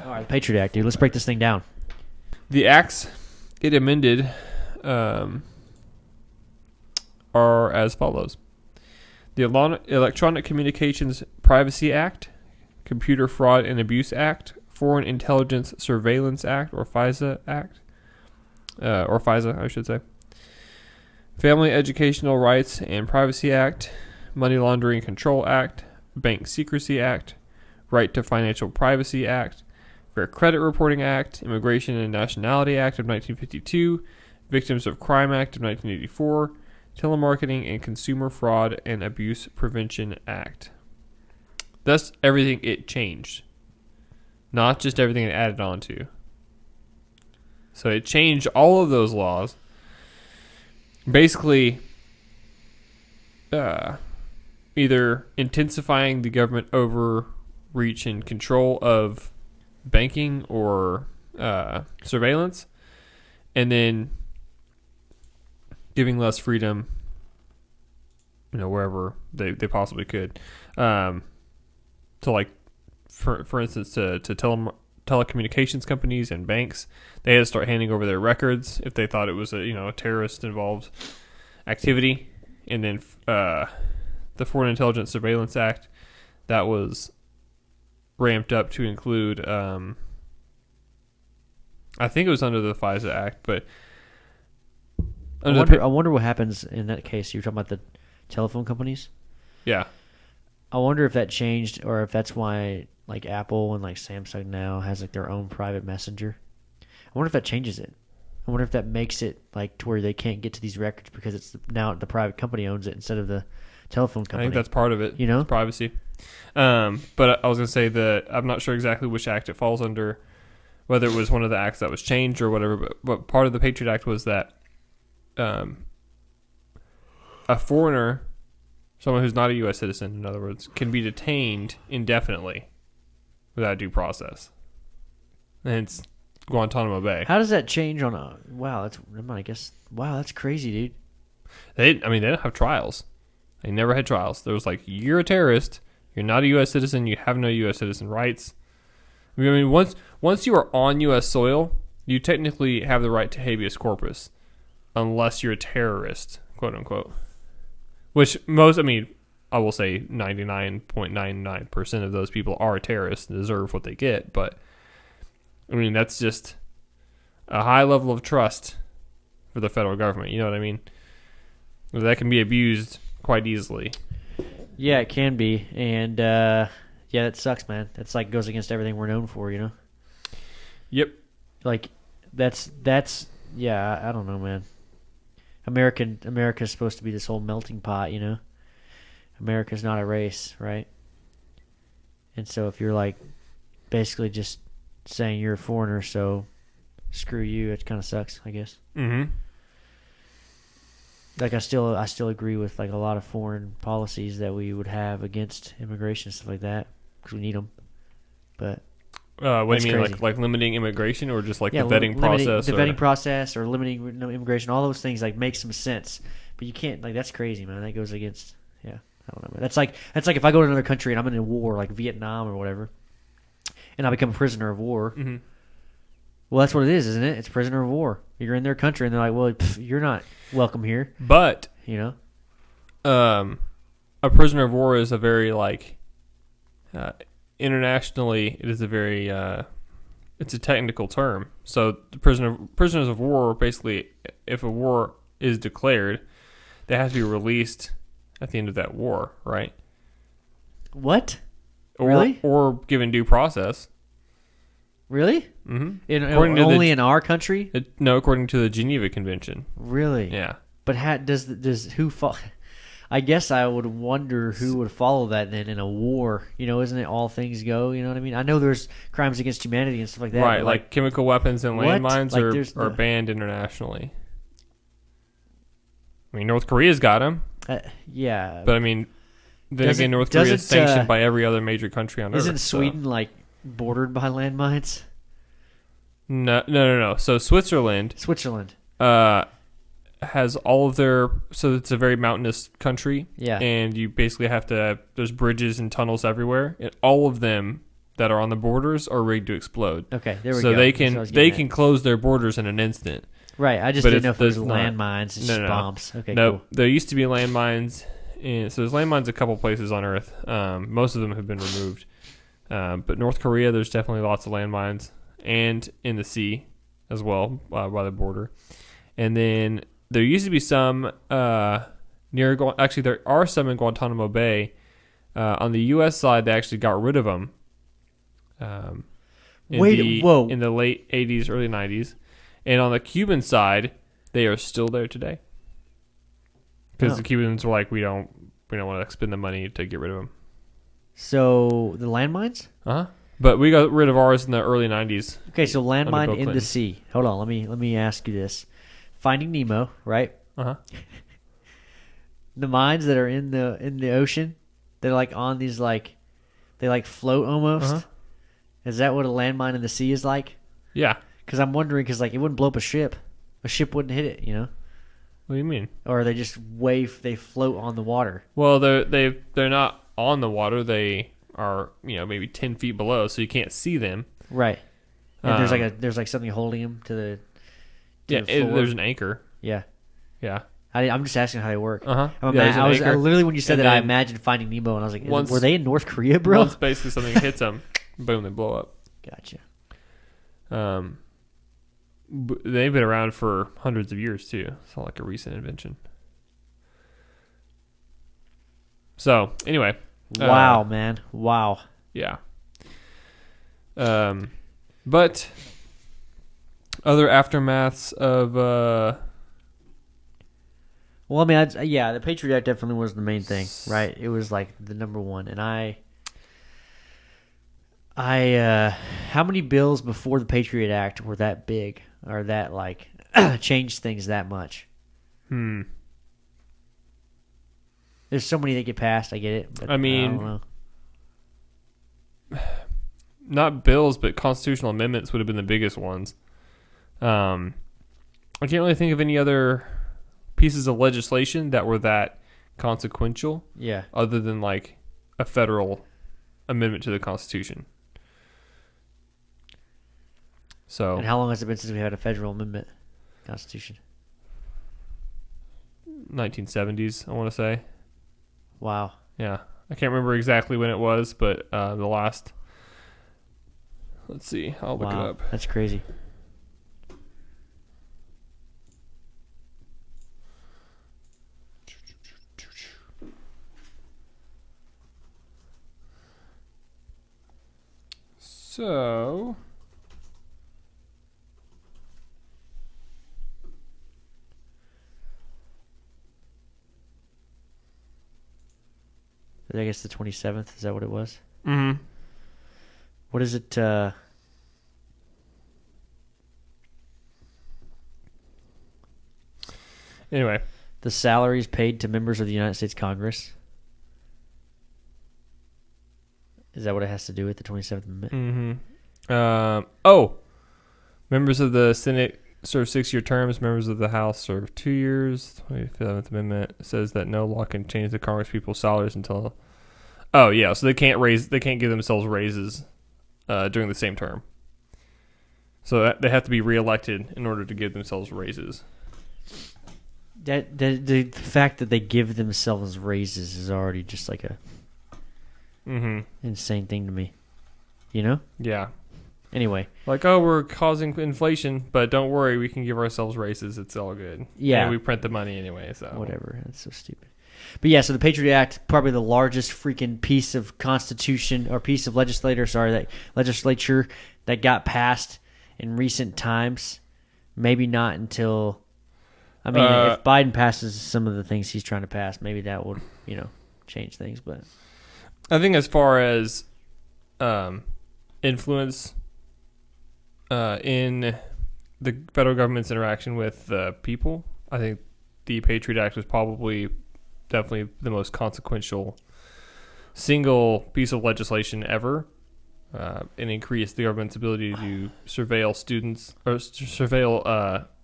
All right, Patriot Act, dude. Let's break this thing down. The acts it amended are as follows. The Electronic Communications Privacy Act, Computer Fraud and Abuse Act, Foreign Intelligence Surveillance Act, or FISA Act, or FISA, I should say, Family Educational Rights and Privacy Act, Money Laundering Control Act, Bank Secrecy Act, Right to Financial Privacy Act, Fair Credit Reporting Act, Immigration and Nationality Act of 1952, Victims of Crime Act of 1984, Telemarketing and Consumer Fraud and Abuse Prevention Act. That's everything it changed, not just everything it added on to. So it changed all of those laws, basically either intensifying the government overreach and control of banking or surveillance, and then giving less freedom, wherever they possibly could, to, like, for instance, to telecommunications companies and banks. They had to start handing over their records if they thought it was a terrorist involved activity. And then the Foreign Intelligence Surveillance Act, that was ramped up to include, I think it was under the FISA Act, but I wonder what happens in that case. You're talking about the telephone companies? Yeah. I wonder if that changed, or if that's why like Apple and like Samsung now has like their own private messenger. I wonder if that changes it. I wonder if that makes it like to where they can't get to these records because it's now the private company owns it instead of the telephone company. I think that's part of it. It's privacy. But I was going to say that I'm not sure exactly which act it falls under, whether it was one of the acts that was changed or whatever. But part of the Patriot Act was that a foreigner, someone who's not a U.S. citizen, in other words, can be detained indefinitely without due process. And it's Guantanamo Bay. How does that change on a... Wow, that's crazy, dude. They don't have trials. They never had trials. There was like, you're a terrorist, you're not a U.S. citizen, you have no U.S. citizen rights. I mean, once you are on U.S. soil, you technically have the right to habeas corpus, unless you're a terrorist, quote unquote. Which I will say 99.99% of those people are terrorists and deserve what they get, but that's just a high level of trust for the federal government. You know what I mean? That can be abused quite easily. Yeah, it can be, and yeah, that sucks, man. That's like goes against everything we're known for, Yep. Like that's yeah. I don't know, man. America's supposed to be this whole melting pot, America's not a race, right? And so if you're like basically just saying you're a foreigner, so screw you, it kind of sucks, I guess. Mm-hmm. Like I still agree with like a lot of foreign policies that we would have against immigration and stuff like that because we need them. But what do you mean, like limiting immigration, or just like the vetting process? The vetting process, or limiting immigration, all those things like make some sense. But you can't, like, that's crazy, man. That goes against, I don't know, man. That's like if I go to another country and I'm in a war, like Vietnam or whatever, and I become a prisoner of war. Mm-hmm. Well, that's what it is, isn't it? It's prisoner of war. You're in their country, and they're like, well, you're not welcome here. But a prisoner of war is a very internationally, it is a very it's a technical term. So the prisoners of war, basically, if a war is declared, they have to be released at the end of that war, right? What? Really? Or given due process. Really? Mm-hmm. Only in our country? No, according to the Geneva Convention. Really? Yeah. But does who follow? I guess I would wonder who would follow that then in a war. Isn't it all things go? You know what I mean? I know there's crimes against humanity and stuff like that. Right, like chemical weapons and landmines are banned internationally. North Korea's got them. Yeah. But North Korea is sanctioned by every other major country on Earth. Isn't Sweden bordered by landmines? No. So Switzerland has all of their, so it's a very mountainous country. Yeah. And you basically have to, there's bridges and tunnels everywhere. And all of them that are on the borders are rigged to explode. Okay, there we so go. So they can close their borders in an instant. Right, I just didn't know if it was landmines. It's just bombs. Okay, no, cool. There used to be landmines. So there's landmines a couple places on Earth. Most of them have been removed. But North Korea, there's definitely lots of landmines. And in the sea as well, by the border. And then there used to be some actually, there are some in Guantanamo Bay. On the U.S. side, they actually got rid of them. In the late 80s, early 90s. And on the Cuban side, they are still there today. Because the Cubans were like, we don't want to spend the money to get rid of them. So the landmines? Uh-huh. But we got rid of ours in the early 90s. Okay, so landmine in the sea. Hold on, let me ask you this. Finding Nemo, right? Uh-huh. The mines that are in the ocean, they're like on these they like float almost. Uh-huh. Is that what a landmine in the sea is like? Yeah. Because I'm wondering, because it wouldn't blow up a ship. A ship wouldn't hit it, What do you mean? Or they just they float on the water. Well, they're not on the water. They are maybe 10 feet below, so you can't see them. Right. And there's something holding them to the there's an anchor. Yeah. Yeah. I'm just asking how they work. Uh-huh. I was literally, when you said that, I imagined Finding Nemo, and I was like, were they in North Korea, bro? Once basically something hits them, boom, they blow up. Gotcha. They've been around for hundreds of years too. It's not like a recent invention. So anyway, wow, man, wow. Yeah. But other aftermaths of well, I mean, the Patriot Act definitely was the main thing, right? It was like the number one, and how many bills before the Patriot Act were that big or that changed things that much? There's so many that get passed. I get it. But I mean, I don't know. Not bills, but constitutional amendments would have been the biggest ones. I can't really think of any other pieces of legislation that were that consequential. Yeah. Other than a federal amendment to the Constitution. So. And how long has it been since we had a federal amendment Constitution? 1970s, I want to say. Wow. Yeah. I can't remember exactly when it was, but the last. Let's see. I'll look it up. That's crazy. So. I guess the 27th. Is that what it was? Mm-hmm. What is it? Anyway. The salaries paid to members of the United States Congress. Is that what it has to do with the 27th Amendment? Mm-hmm. Members of the Senate serve 6-year terms. Members of the House serve 2 years. 27th Amendment says that no law can change the Congress people's salaries until. Oh yeah, so they can't give themselves raises during the same term. So they have to be reelected in order to give themselves raises. The fact that they give themselves raises is already just like a insane thing to me. Yeah. Anyway. We're causing inflation, but don't worry, we can give ourselves raises. It's all good. Yeah. And we print the money anyway, so. Whatever. That's so stupid. But yeah, so the Patriot Act, probably the largest freaking piece of constitution or piece of legislature that got passed in recent times. Maybe not until, if Biden passes some of the things he's trying to pass, maybe that would, change things. But I think as far as influence in the federal government's interaction with the people, I think the Patriot Act was definitely the most consequential single piece of legislation ever, and increased the government's ability to surveil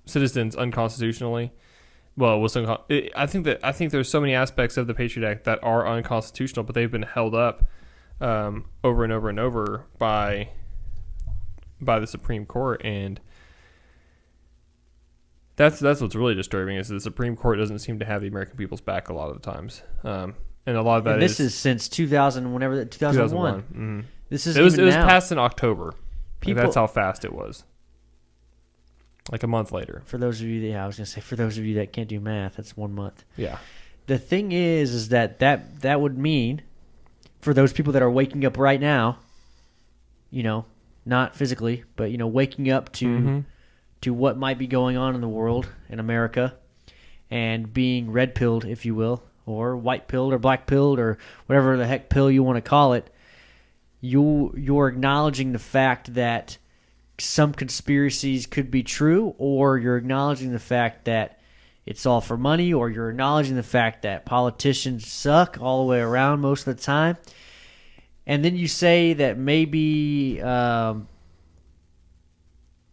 citizens unconstitutionally. Well, it was I think there's so many aspects of the Patriot Act that are unconstitutional, but they've been held up over and over and over by the Supreme Court, and that's what's really disturbing is the Supreme Court doesn't seem to have the American people's back a lot of the times, and a lot of that this is since 2000, whenever that 2001. Mm-hmm. This is it was now. passed in October. That's how fast it was. Like a month later. For those of you that I was gonna say, for those of you that can't do math, that's 1 month. Yeah. The thing is that would mean, for those people that are waking up right now, not physically, but waking up to what might be going on in the world, in America, and being red pilled, if you will, or white pilled, or black pilled, or whatever the heck pill you want to call it. You're acknowledging the fact that some conspiracies could be true, or you're acknowledging the fact that it's all for money, or you're acknowledging the fact that politicians suck all the way around most of the time. And then you say that maybe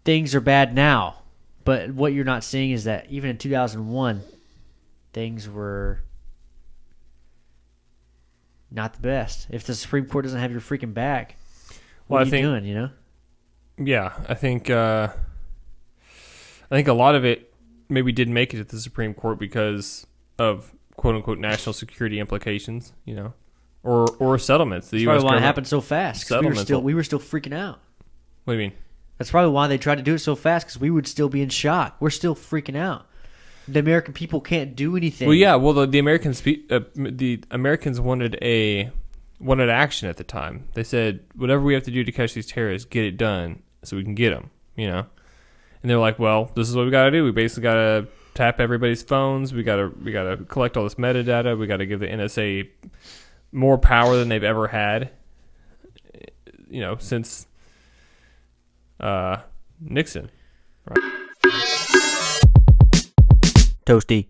things are bad now. But what you're not seeing is that even in 2001, things were not the best. If the Supreme Court doesn't have your freaking back, what are you doing, Yeah, I think a lot of it maybe didn't make it to the Supreme Court because of quote unquote national security implications, or settlements. The That's U.S. probably why it government happened so fast. We were still freaking out. What do you mean? That's probably why they tried to do it so fast, because we would still be in shock. We're still freaking out. The American people can't do anything. Well, yeah. Well, the Americans wanted action at the time. They said, whatever we have to do to catch these terrorists, get it done so we can get them. And they're like, well, this is what we got to do. We basically got to tap everybody's phones. We got to collect all this metadata. We got to give the NSA more power than they've ever had. Since Nixon. Right. Toasty.